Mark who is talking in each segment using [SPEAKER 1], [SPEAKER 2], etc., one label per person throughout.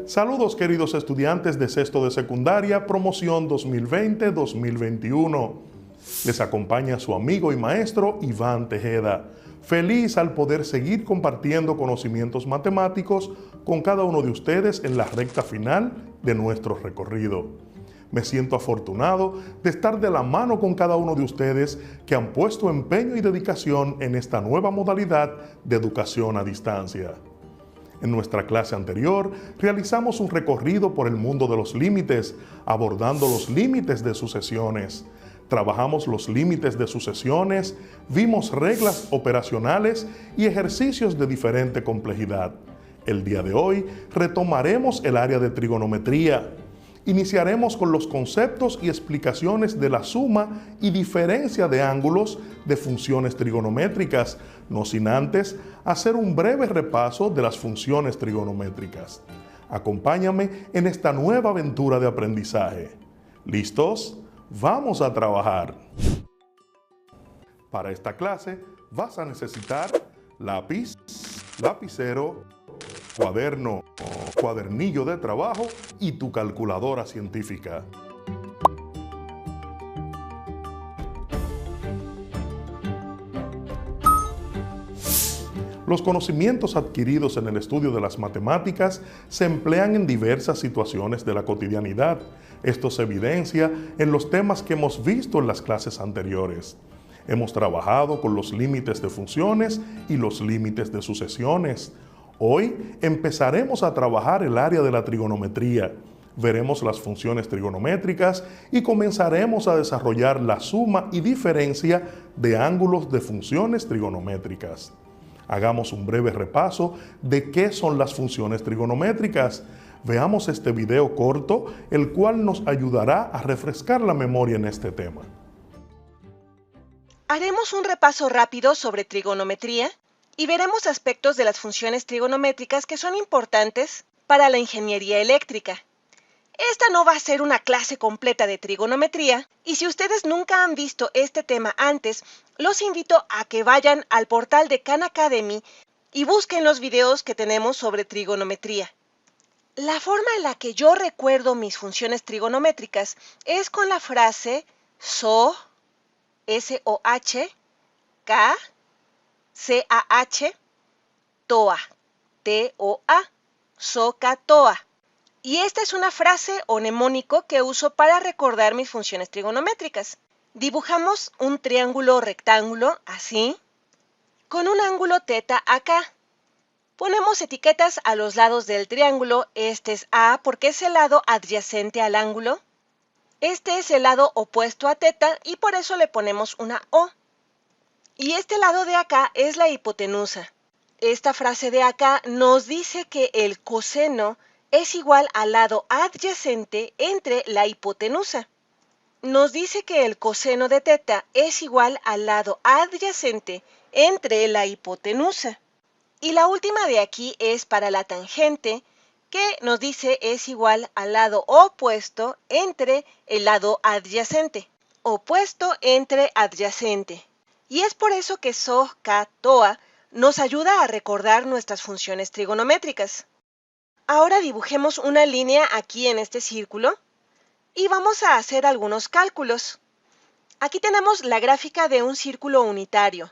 [SPEAKER 1] Saludos queridos estudiantes de sexto de secundaria, promoción 2020-2021. Les acompaña su amigo y maestro Iván Tejeda. Feliz al poder seguir compartiendo conocimientos matemáticos con cada uno de ustedes en la recta final de nuestro recorrido. Me siento afortunado de estar de la mano con cada uno de ustedes que han puesto empeño y dedicación en esta nueva modalidad de educación a distancia. En nuestra clase anterior, realizamos un recorrido por el mundo de los límites, abordando los límites de sucesiones. Trabajamos los límites de sucesiones, vimos reglas operacionales y ejercicios de diferente complejidad. El día de hoy retomaremos el área de trigonometría. Iniciaremos con los conceptos y explicaciones de la suma y diferencia de ángulos de funciones trigonométricas, no sin antes hacer un breve repaso de las funciones trigonométricas. Acompáñame en esta nueva aventura de aprendizaje. ¿Listos? ¡Vamos a trabajar! Para esta clase vas a necesitar lápiz, lapicero, cuaderno, cuadernillo de trabajo y tu calculadora científica. Los conocimientos adquiridos en el estudio de las matemáticas se emplean en diversas situaciones de la cotidianidad. Esto se evidencia en los temas que hemos visto en las clases anteriores. Hemos trabajado con los límites de funciones y los límites de sucesiones. Hoy empezaremos a trabajar el área de la trigonometría. Veremos las funciones trigonométricas y comenzaremos a desarrollar la suma y diferencia de ángulos de funciones trigonométricas. Hagamos un breve repaso de qué son las funciones trigonométricas. Veamos este video corto, el cual nos ayudará a refrescar la memoria en este tema.
[SPEAKER 2] Haremos un repaso rápido sobre trigonometría y veremos aspectos de las funciones trigonométricas que son importantes para la ingeniería eléctrica. Esta no va a ser una clase completa de trigonometría y si ustedes nunca han visto este tema antes, los invito a que vayan al portal de Khan Academy y busquen los videos que tenemos sobre trigonometría. La forma en la que yo recuerdo mis funciones trigonométricas es con la frase SOH, S-O-H, K, C-A-H, TOA, T-O-A, SOHCAHTOA. Y esta es una frase o mnemónico que uso para recordar mis funciones trigonométricas. Dibujamos un triángulo rectángulo, así, con un ángulo θ acá. Ponemos etiquetas a los lados del triángulo. Este es A porque es el lado adyacente al ángulo. Este es el lado opuesto a θ y por eso le ponemos una O. Y este lado de acá es la hipotenusa. Esta frase de acá nos dice que el coseno es igual al lado adyacente entre la hipotenusa. Nos dice que el coseno de θ es igual al lado adyacente entre la hipotenusa. Y la última de aquí es para la tangente, que nos dice es igual al lado opuesto entre el lado adyacente. Opuesto entre adyacente. Y es por eso que SOHCAHTOA nos ayuda a recordar nuestras funciones trigonométricas. Ahora dibujemos una línea aquí en este círculo y vamos a hacer algunos cálculos. Aquí tenemos la gráfica de un círculo unitario,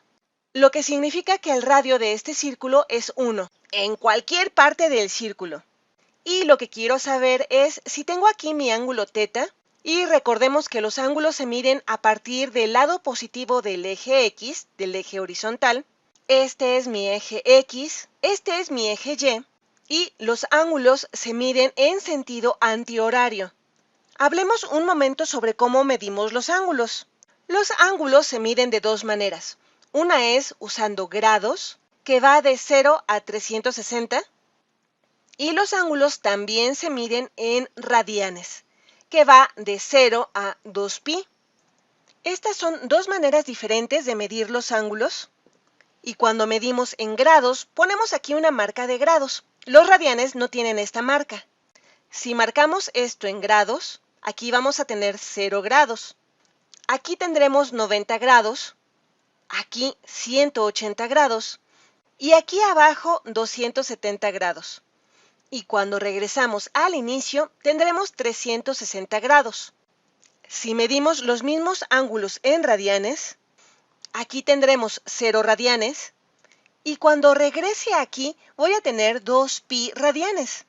[SPEAKER 2] lo que significa que el radio de este círculo es 1, en cualquier parte del círculo. Y lo que quiero saber es si tengo aquí mi ángulo θ, y recordemos que los ángulos se miden a partir del lado positivo del eje X, del eje horizontal. Este es mi eje X, este es mi eje y los ángulos se miden en sentido antihorario. Hablemos un momento sobre cómo medimos los ángulos. Los ángulos se miden de dos maneras. Una es usando grados, que va de 0 a 360, y los ángulos también se miden en radianes, que va de 0 a 2pi. Estas son dos maneras diferentes de medir los ángulos, y cuando medimos en grados, ponemos aquí una marca de grados. Los radianes no tienen esta marca. Si marcamos esto en grados, aquí vamos a tener 0 grados. Aquí tendremos 90 grados, aquí 180 grados y aquí abajo 270 grados. Y cuando regresamos al inicio, tendremos 360 grados. Si medimos los mismos ángulos en radianes, aquí tendremos 0 radianes. Y cuando regrese aquí, voy a tener 2pi radianes.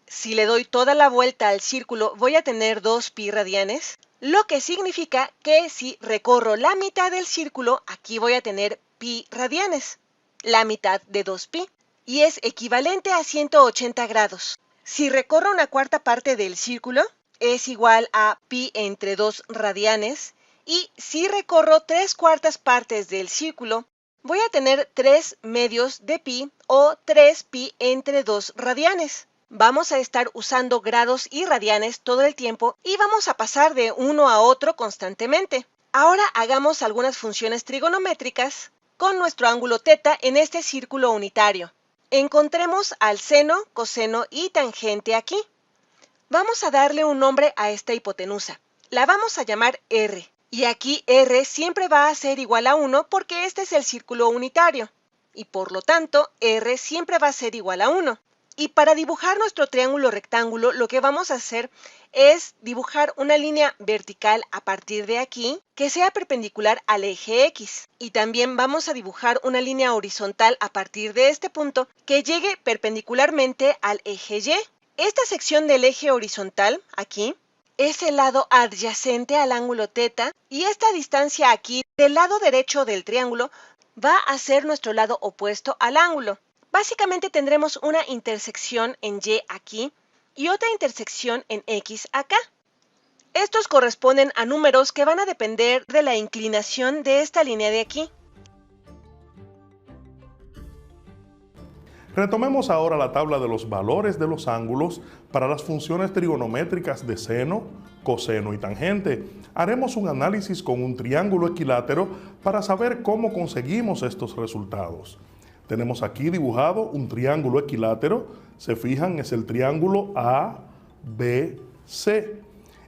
[SPEAKER 2] Si le doy toda la vuelta al círculo, voy a tener 2pi radianes, lo que significa que si recorro la mitad del círculo, aquí voy a tener pi radianes, la mitad de 2pi, y es equivalente a 180 grados. Si recorro una cuarta parte del círculo, es igual a pi entre 2 radianes, y si recorro 3/4 partes del círculo, voy a tener 3 medios de pi o 3pi entre 2 radianes. Vamos a estar usando grados y radianes todo el tiempo y vamos a pasar de uno a otro constantemente. Ahora hagamos algunas funciones trigonométricas con nuestro ángulo θ en este círculo unitario. Encontremos al seno, coseno y tangente aquí. Vamos a darle un nombre a esta hipotenusa. La vamos a llamar R. Y aquí R siempre va a ser igual a 1 porque este es el círculo unitario. Y por lo tanto, R siempre va a ser igual a 1. Y para dibujar nuestro triángulo rectángulo, lo que vamos a hacer es dibujar una línea vertical a partir de aquí que sea perpendicular al eje X. Y también vamos a dibujar una línea horizontal a partir de este punto que llegue perpendicularmente al eje Y. Esta sección del eje horizontal, aquí, es el lado adyacente al ángulo θ y esta distancia aquí del lado derecho del triángulo va a ser nuestro lado opuesto al ángulo. Básicamente tendremos una intersección en Y aquí y otra intersección en X acá. Estos corresponden a números que van a depender de la inclinación de esta línea de aquí.
[SPEAKER 1] Retomemos ahora la tabla de los valores de los ángulos para las funciones trigonométricas de seno, coseno y tangente. Haremos un análisis con un triángulo equilátero para saber cómo conseguimos estos resultados. Tenemos aquí dibujado un triángulo equilátero. Se fijan, es el triángulo ABC.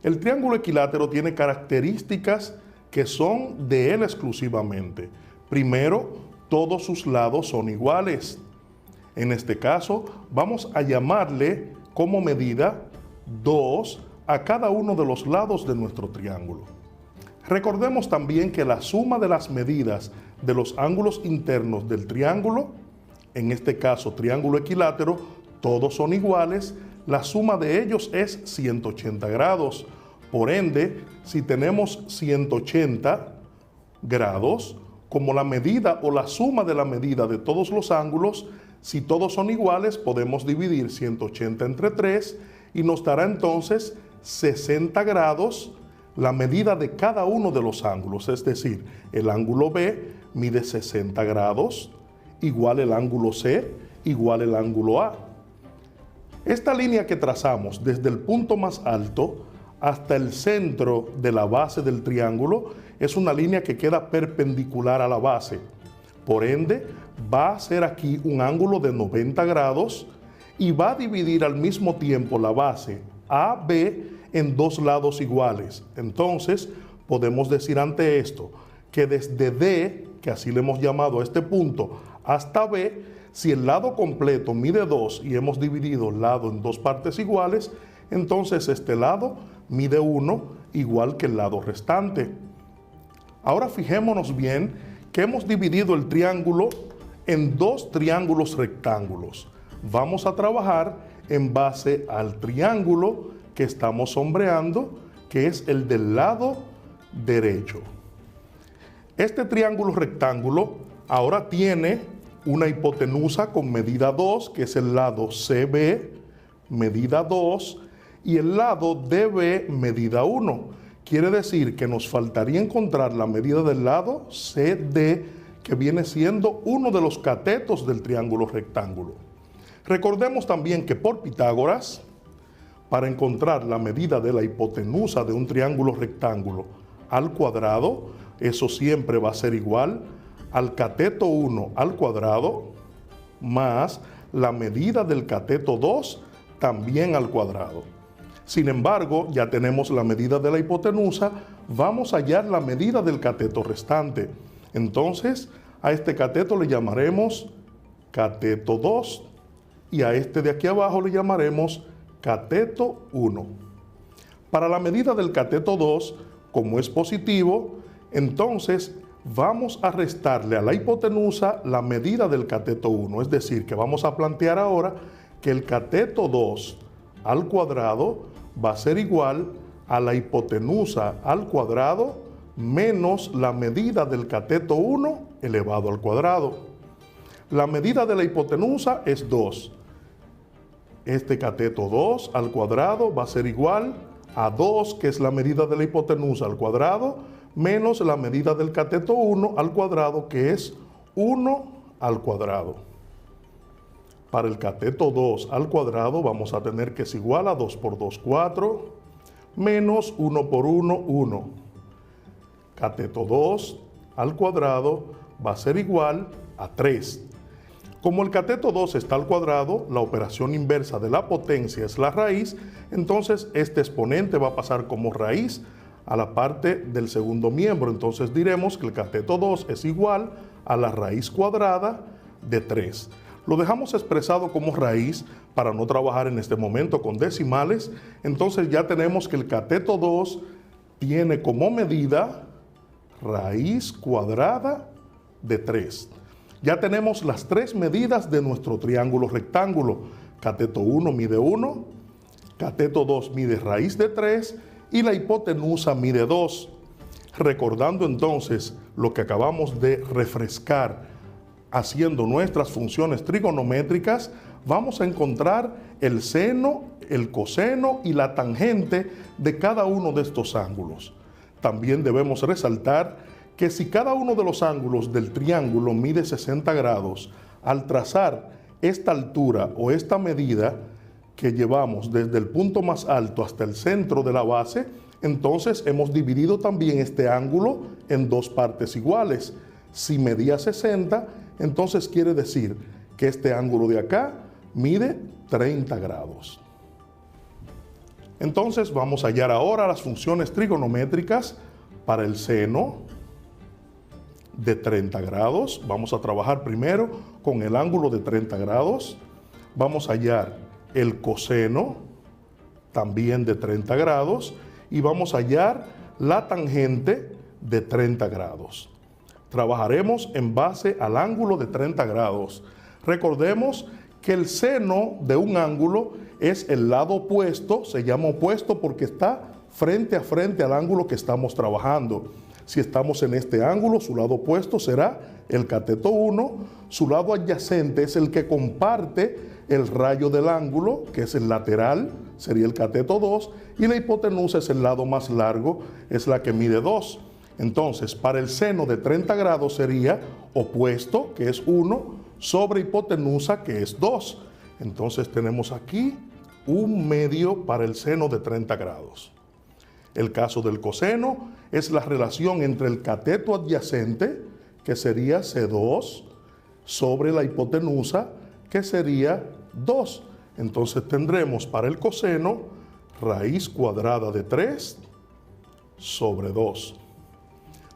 [SPEAKER 1] El triángulo equilátero tiene características que son de él exclusivamente. Primero, todos sus lados son iguales. En este caso, vamos a llamarle como medida 2 a cada uno de los lados de nuestro triángulo. Recordemos también que la suma de las medidas de los ángulos internos del triángulo, en este caso triángulo equilátero, todos son iguales, la suma de ellos es 180 grados. Por ende, si tenemos 180 grados, como la medida o la suma de la medida de todos los ángulos, si todos son iguales, podemos dividir 180 entre 3 y nos dará entonces 60 grados la medida de cada uno de los ángulos. Es decir, el ángulo B mide 60 grados, igual el ángulo C, igual el ángulo A. Esta línea que trazamos desde el punto más alto hasta el centro de la base del triángulo es una línea que queda perpendicular a la base. Por ende, va a ser aquí un ángulo de 90 grados y va a dividir al mismo tiempo la base AB en dos lados iguales. Entonces, podemos decir ante esto que desde D, que así le hemos llamado a este punto, hasta B, si el lado completo mide 2 y hemos dividido el lado en dos partes iguales, entonces este lado mide 1 igual que el lado restante. Ahora fijémonos bien que hemos dividido el triángulo en dos triángulos rectángulos. Vamos a trabajar en base al triángulo que estamos sombreando, que es el del lado derecho. Este triángulo rectángulo ahora tiene una hipotenusa con medida 2, que es el lado CB, medida 2, y el lado DB, medida 1. Quiere decir que nos faltaría encontrar la medida del lado CD, que viene siendo uno de los catetos del triángulo rectángulo. Recordemos también que por Pitágoras, para encontrar la medida de la hipotenusa de un triángulo rectángulo al cuadrado, eso siempre va a ser igual al cateto 1 al cuadrado más la medida del cateto 2 también al cuadrado. Sin embargo, ya tenemos la medida de la hipotenusa, vamos a hallar la medida del cateto restante. Entonces, a este cateto le llamaremos cateto 2 y a este de aquí abajo le llamaremos cateto 1. Para la medida del cateto 2, como es positivo, entonces vamos a restarle a la hipotenusa la medida del cateto 1, es decir, que vamos a plantear ahora que el cateto 2 al cuadrado va a ser igual a la hipotenusa al cuadrado menos la medida del cateto 1 elevado al cuadrado. La medida de la hipotenusa es 2. Este cateto 2 al cuadrado va a ser igual a 2, que es la medida de la hipotenusa al cuadrado, menos la medida del cateto 1 al cuadrado, que es 1 al cuadrado. Para el cateto 2 al cuadrado vamos a tener que es igual a 2 por 2, 4, menos 1 por 1, 1. Cateto 2 al cuadrado va a ser igual a 3. Como el cateto 2 está al cuadrado, la operación inversa de la potencia es la raíz, entonces este exponente va a pasar como raíz a la parte del segundo miembro. Entonces diremos que el cateto 2 es igual a la raíz cuadrada de 3. Lo dejamos expresado como raíz para no trabajar en este momento con decimales. Entonces ya tenemos que el cateto 2 tiene como medida raíz cuadrada de 3. Ya tenemos las tres medidas de nuestro triángulo rectángulo. Cateto 1 mide 1, cateto 2 mide raíz de 3 y la hipotenusa mide 2. Recordando entonces lo que acabamos de refrescar haciendo nuestras funciones trigonométricas, vamos a encontrar el seno, el coseno y la tangente de cada uno de estos ángulos. También debemos resaltar que si cada uno de los ángulos del triángulo mide 60 grados, al trazar esta altura o esta medida que llevamos desde el punto más alto hasta el centro de la base, entonces hemos dividido también este ángulo en dos partes iguales. Si medía 60, entonces quiere decir que este ángulo de acá mide 30 grados. Entonces vamos a hallar ahora las funciones trigonométricas para el seno de 30 grados. Vamos a trabajar primero con el ángulo de 30 grados. Vamos a hallar el coseno también de 30 grados y vamos a hallar la tangente de 30 grados. Trabajaremos en base al ángulo de 30 grados. Recordemos que el seno de un ángulo es el lado opuesto, se llama opuesto porque está frente a frente al ángulo que estamos trabajando. Si estamos en este ángulo, su lado opuesto será el cateto 1, su lado adyacente es el que comparte el rayo del ángulo, que es el lateral, sería el cateto 2, y la hipotenusa es el lado más largo, es la que mide 2. Entonces, para el seno de 30 grados sería opuesto, que es 1, sobre hipotenusa, que es 2. Entonces tenemos aquí un medio para el seno de 30 grados. El caso del coseno es la relación entre el cateto adyacente, que sería C2, sobre la hipotenusa, que sería 2. Entonces tendremos para el coseno raíz cuadrada de 3 sobre 2.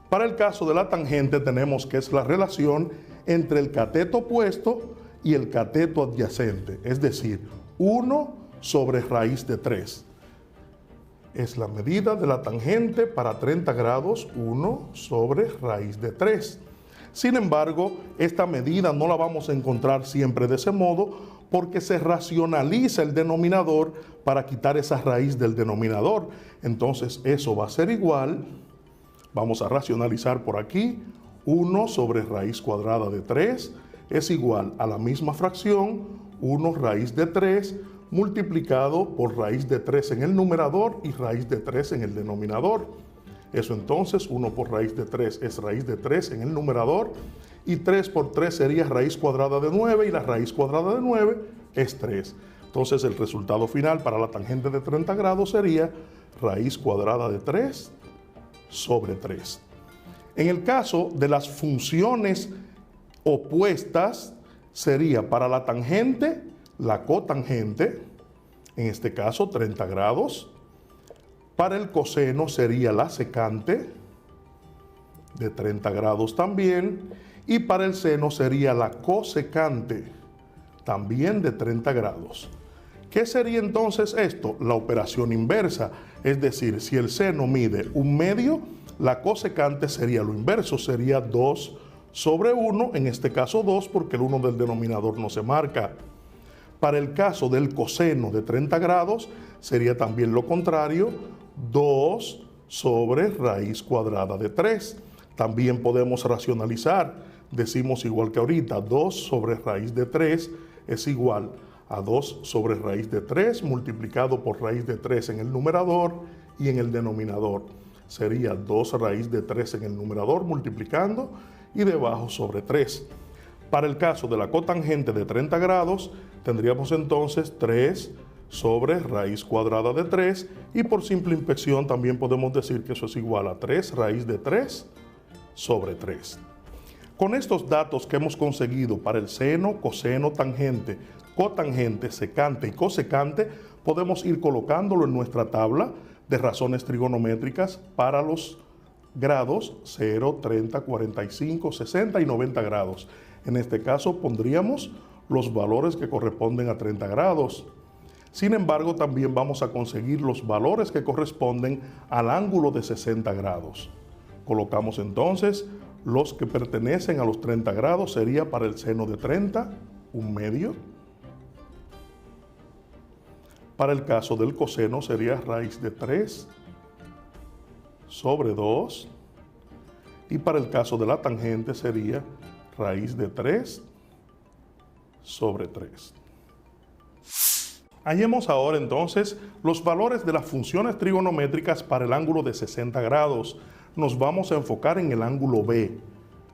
[SPEAKER 1] Para el caso de la tangente tenemos que es la relación entre el cateto opuesto y el cateto adyacente, es decir, 1 sobre raíz de 3. Es la medida de la tangente para 30 grados, 1 sobre raíz de 3. Sin embargo, esta medida no la vamos a encontrar siempre de ese modo porque se racionaliza el denominador para quitar esa raíz del denominador. Entonces eso va a ser igual, vamos a racionalizar por aquí, 1 sobre raíz cuadrada de 3 es igual a la misma fracción, 1 raíz de 3 multiplicado por raíz de 3 en el numerador y raíz de 3 en el denominador. Eso entonces, 1 por raíz de 3 es raíz de 3 en el numerador y 3 por 3 sería raíz cuadrada de 9 y la raíz cuadrada de 9 es 3. Entonces el resultado final para la tangente de 30 grados sería raíz cuadrada de 3 sobre 3. En el caso de las funciones opuestas sería para la tangente la cotangente, en este caso 30 grados. Para el coseno sería la secante, de 30 grados también. Y para el seno sería la cosecante, también de 30 grados. ¿Qué sería entonces esto? La operación inversa, es decir, si el seno mide 1/2, la cosecante sería lo inverso, sería 2 sobre 1, en este caso 2 porque el 1 del denominador no se marca. Para el caso del coseno de 30 grados sería también lo contrario, 2 sobre raíz cuadrada de 3. También podemos racionalizar, decimos igual que ahorita, 2 sobre raíz de 3 es igual a 2 sobre raíz de 3 multiplicado por raíz de 3 en el numerador y en el denominador. Sería 2 raíz de 3 en el numerador multiplicando y debajo sobre 3. Para el caso de la cotangente de 30 grados, tendríamos entonces 3 sobre raíz cuadrada de 3 y por simple inspección también podemos decir que eso es igual a 3 raíz de 3 sobre 3. Con estos datos que hemos conseguido para el seno, coseno, tangente, cotangente, secante y cosecante, podemos ir colocándolo en nuestra tabla de razones trigonométricas para los grados 0, 30, 45, 60 y 90 grados. En este caso pondríamos los valores que corresponden a 30 grados. Sin embargo, también vamos a conseguir los valores que corresponden al ángulo de 60 grados. Colocamos entonces los que pertenecen a los 30 grados, sería para el seno de 30, 1/2. Para el caso del coseno sería raíz de 3 sobre 2. Y para el caso de la tangente sería raíz de 3 sobre 3. Hallemos ahora entonces los valores de las funciones trigonométricas para el ángulo de 60 grados. Nos vamos a enfocar en el ángulo B.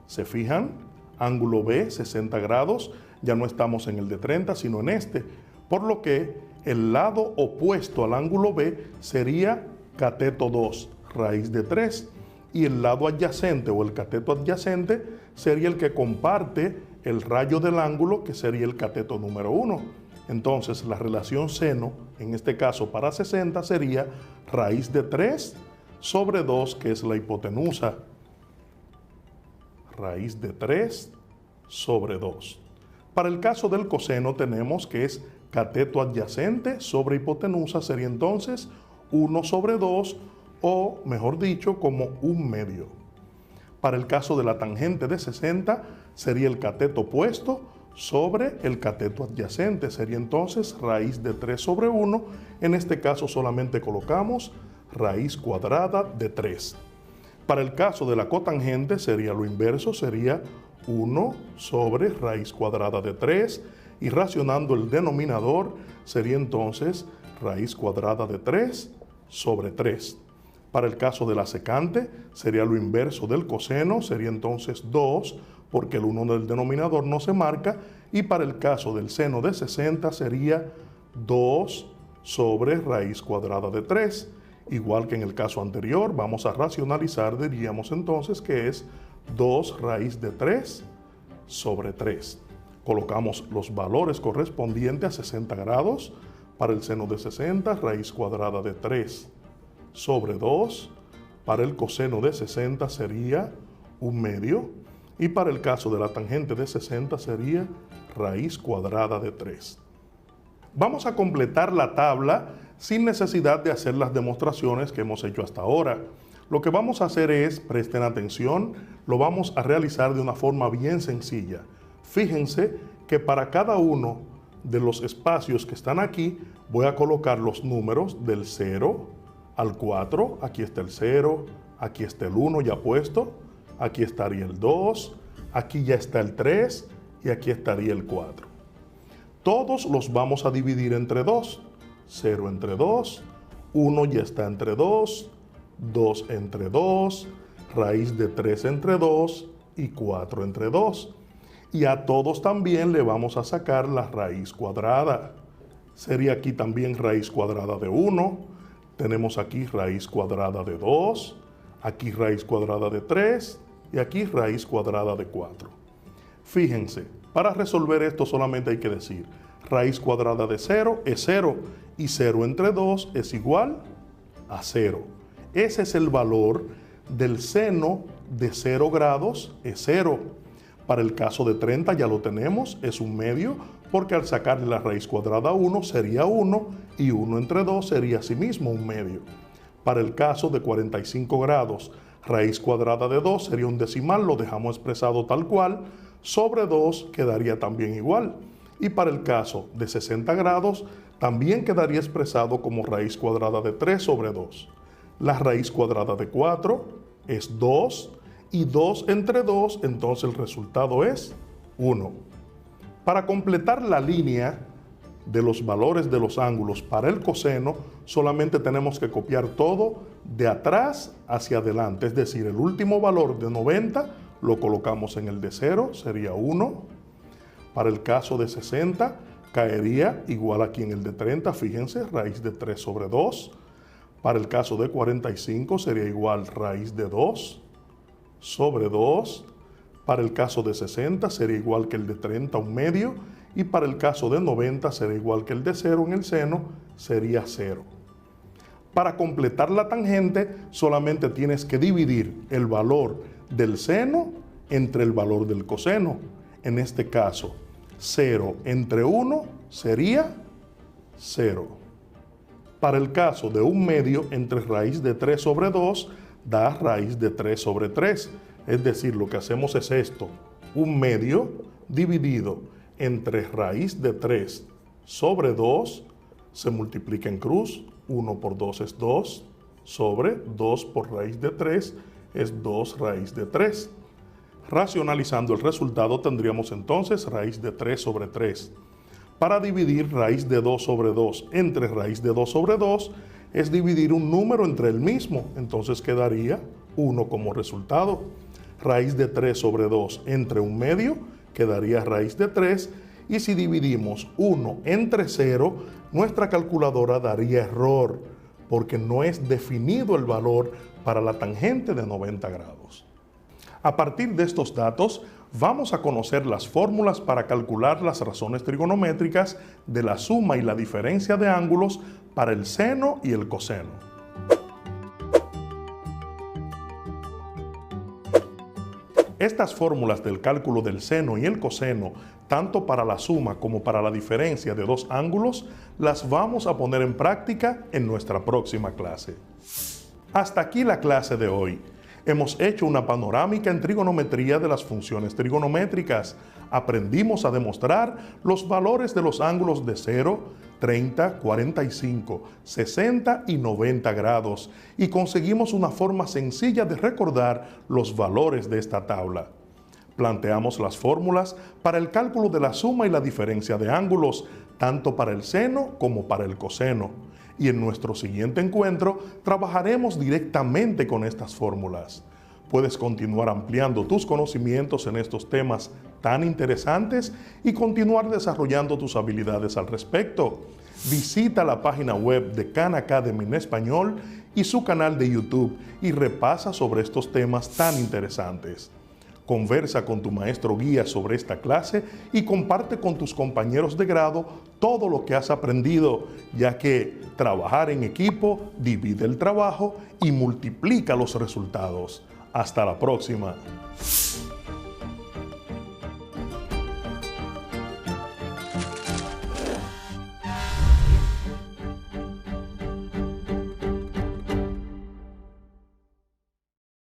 [SPEAKER 1] ¿Se fijan? Ángulo B, 60 grados. Ya no estamos en el de 30, sino en este. Por lo que el lado opuesto al ángulo B sería cateto 2, raíz de 3. Y el lado adyacente o el cateto adyacente sería el que comparte el rayo del ángulo, que sería el cateto número 1. Entonces la relación seno, en este caso para 60, sería raíz de 3 sobre 2, que es la hipotenusa. Raíz de 3 sobre 2. Para el caso del coseno tenemos que es cateto adyacente sobre hipotenusa, sería entonces 1 sobre 2, o mejor dicho, como 1/2. Para el caso de la tangente de 60 sería el cateto opuesto sobre el cateto adyacente, sería entonces raíz de 3 sobre 1. En este caso solamente colocamos raíz cuadrada de 3. Para el caso de la cotangente sería lo inverso, sería 1 sobre raíz cuadrada de 3 y racionando el denominador sería entonces raíz cuadrada de 3 sobre 3. Para el caso de la secante sería lo inverso del coseno, sería entonces 2 porque el 1 del denominador no se marca, y para el caso del seno de 60 sería 2 sobre raíz cuadrada de 3. Igual que en el caso anterior, vamos a racionalizar, diríamos entonces que es 2 raíz de 3 sobre 3. Colocamos los valores correspondientes a 60 grados. Para el seno de 60, raíz cuadrada de 3 sobre 2. Para el coseno de 60 sería 1/2. Y para el caso de la tangente de 60 sería raíz cuadrada de 3. Vamos a completar la tabla sin necesidad de hacer las demostraciones que hemos hecho hasta ahora. Lo que vamos a hacer es, presten atención, lo vamos a realizar de una forma bien sencilla. Fíjense que para cada uno de los espacios que están aquí, voy a colocar los números del 0 al 4. Aquí está el 0, aquí está el 1 ya puesto, aquí estaría el 2, aquí ya está el 3 y aquí estaría el 4. Todos los vamos a dividir entre 2. 0 entre 2, 1 ya está entre 2, 2 entre 2, raíz de 3 entre 2 y 4 entre 2. Y a todos también le vamos a sacar la raíz cuadrada. Sería aquí también raíz cuadrada de 1, tenemos aquí raíz cuadrada de 2, aquí raíz cuadrada de 3 y aquí raíz cuadrada de 4. Fíjense, para resolver esto solamente hay que decir raíz cuadrada de 0 es 0 y 0 entre 2 es igual a 0. Ese es el valor del seno de 0 grados, es 0. Para el caso de 30 ya lo tenemos, es un medio, porque al sacarle la raíz cuadrada a 1 sería 1 y 1 entre 2 sería asimismo un medio. Para el caso de 45 grados, raíz cuadrada de 2 sería un decimal, lo dejamos expresado tal cual, sobre 2 quedaría también igual. Y para el caso de 60 grados, también quedaría expresado como raíz cuadrada de 3 sobre 2. La raíz cuadrada de 4 es 2 y 2 entre 2, entonces el resultado es 1. Para completar la línea de los valores de los ángulos para el coseno, solamente tenemos que copiar todo de atrás hacia adelante, es decir, el último valor de 90 lo colocamos en el de 0, sería 1. Para el caso de 60, caería igual aquí en el de 30, fíjense, raíz de 3 sobre 2. Para el caso de 45 sería igual raíz de 2 sobre 2. Para el caso de 60 sería igual que el de 30, un medio. Y para el caso de 90 sería igual que el de 0 en el seno, sería 0. Para completar la tangente, solamente tienes que dividir el valor del seno entre el valor del coseno. En este caso, 0 entre 1 sería 0. Para el caso de un medio, entre raíz de 3 sobre 2 da raíz de 3 sobre 3. Es decir, lo que hacemos es esto, un medio dividido entre raíz de 3 sobre 2, se multiplica en cruz, 1 por 2 es 2, sobre 2 por raíz de 3 es 2 raíz de 3. Racionalizando el resultado tendríamos entonces raíz de 3 sobre 3. Para dividir raíz de 2 sobre 2 entre raíz de 2 sobre 2 es dividir un número entre el mismo, entonces quedaría 1 como resultado. Raíz de 3 sobre 2 entre un medio quedaría raíz de 3, y si dividimos 1 entre 0, nuestra calculadora daría error, porque no es definido el valor para la tangente de 90 grados. A partir de estos datos, vamos a conocer las fórmulas para calcular las razones trigonométricas de la suma y la diferencia de ángulos para el seno y el coseno. Estas fórmulas del cálculo del seno y el coseno, tanto para la suma como para la diferencia de dos ángulos, las vamos a poner en práctica en nuestra próxima clase. Hasta aquí la clase de hoy. Hemos hecho una panorámica en trigonometría de las funciones trigonométricas. Aprendimos a demostrar los valores de los ángulos de 0, 30, 45, 60 y 90 grados y conseguimos una forma sencilla de recordar los valores de esta tabla. Planteamos las fórmulas para el cálculo de la suma y la diferencia de ángulos, tanto para el seno como para el coseno. Y en nuestro siguiente encuentro trabajaremos directamente con estas fórmulas. Puedes continuar ampliando tus conocimientos en estos temas tan interesantes y continuar desarrollando tus habilidades al respecto. Visita la página web de Khan Academy en español y su canal de YouTube y repasa sobre estos temas tan interesantes. Conversa con tu maestro guía sobre esta clase y comparte con tus compañeros de grado todo lo que has aprendido, ya que trabajar en equipo divide el trabajo y multiplica los resultados. Hasta la próxima.